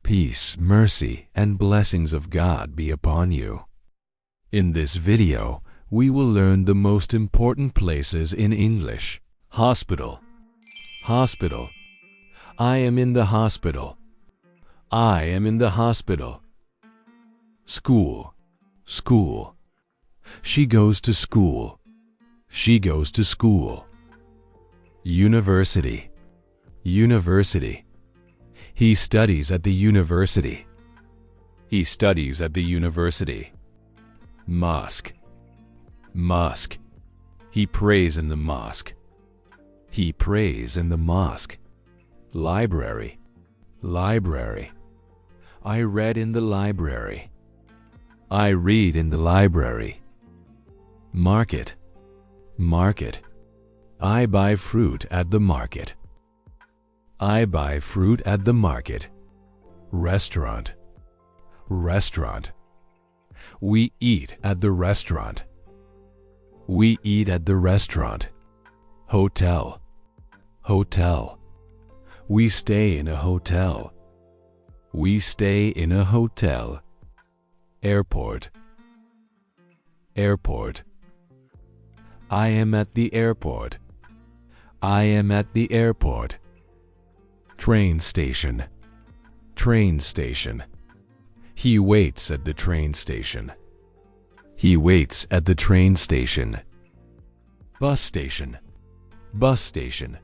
Peace, mercy, and blessings of God be upon you. In this video, we will learn the most important places in English. Hospital. Hospital. I am in the hospital. I am in the hospital. School. School. She goes to school. She goes to school. University. University. He studies at the university. He studies at the university. Mosque. Mosque. He prays in the mosque. He prays in the mosque. Library. Library. I read in the library. I read in the library. Market. Market. I buy fruit at the market. I buy fruit at the market. Restaurant. Restaurant. We eat at the restaurant. We eat at the restaurant. Hotel. Hotel. We stay in a hotel. We stay in a hotel. Airport. Airport. I am at the airport. I am at the airport. Train station. Train station. He waits at the train station. He waits at the train station. Bus station. Bus station.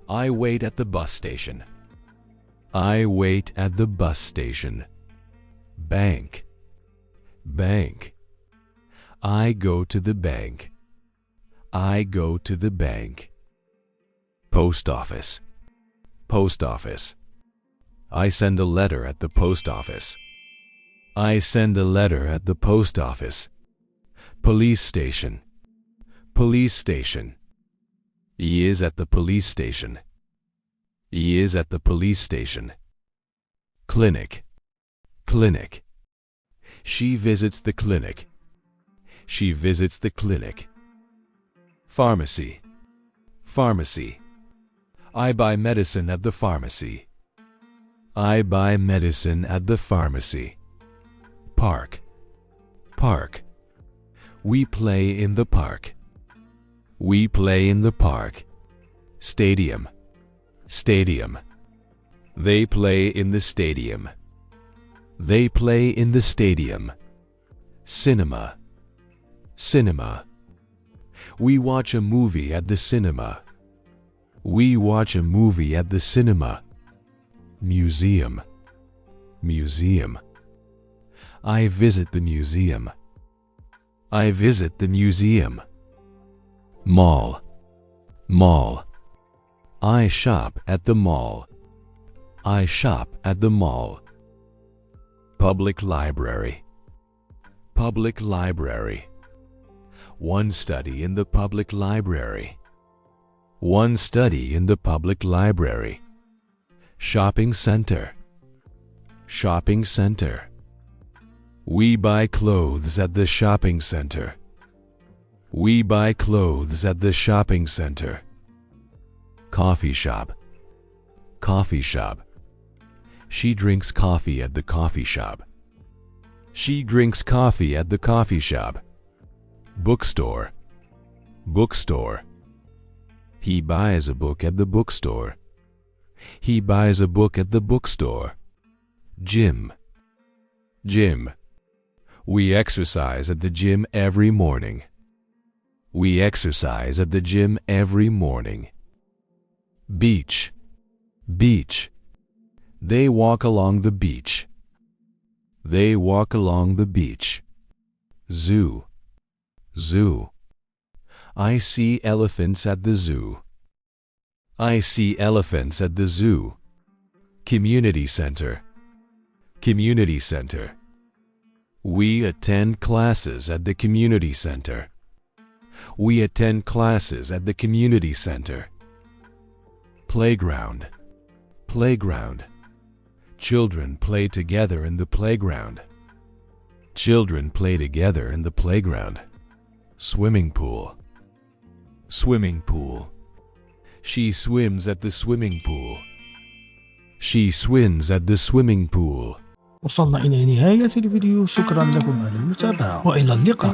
I wait at the bus station. I wait at the bus station. Bank. Bank. I go to the bank. I go to the bank. Post office. Post office. I send a letter at the post office. I send a letter at the post office. Police station. Police station. He is at the police station. He is at the police station. Clinic. Clinic. She visits the clinic. She visits the clinic. Pharmacy. Pharmacy. I buy medicine at the pharmacy. I buy medicine at the pharmacy. Park. Park. We play in the park. We play in the park. Stadium. Stadium. They play in the stadium. They play in the stadium. Cinema. Cinema. We watch a movie at the cinema. We watch a movie at the cinema. Museum. Museum. I visit the museum. I visit the museum. Mall. Mall. I shop at the mall. I shop at the mall. Public library. Public library. One study in the public library. One study in the public library. Shopping center. Shopping center. We buy clothes at the shopping center. We buy clothes at the shopping center. Coffee shop. Coffee shop. She drinks coffee at the coffee shop. She drinks coffee at the coffee shop. Bookstore. Bookstore. He buys a book at the bookstore. He buys a book at the bookstore. Gym. Gym. We exercise at the gym every morning. We exercise at the gym every morning. Beach. Beach. They walk along the beach. They walk along the beach. Zoo. Zoo. I see elephants at the zoo. I see elephants at the zoo. Community center. Community center. We attend classes at the community center. We attend classes at the community center. Playground. Playground. Children play together in the playground. Children play together in the playground. Swimming pool. Swimming pool. She swims at the swimming pool. She swims at the swimming pool. وصلنا إلى نهاية الفيديو. شكرا لكم على المتابعة وإلى اللقاء.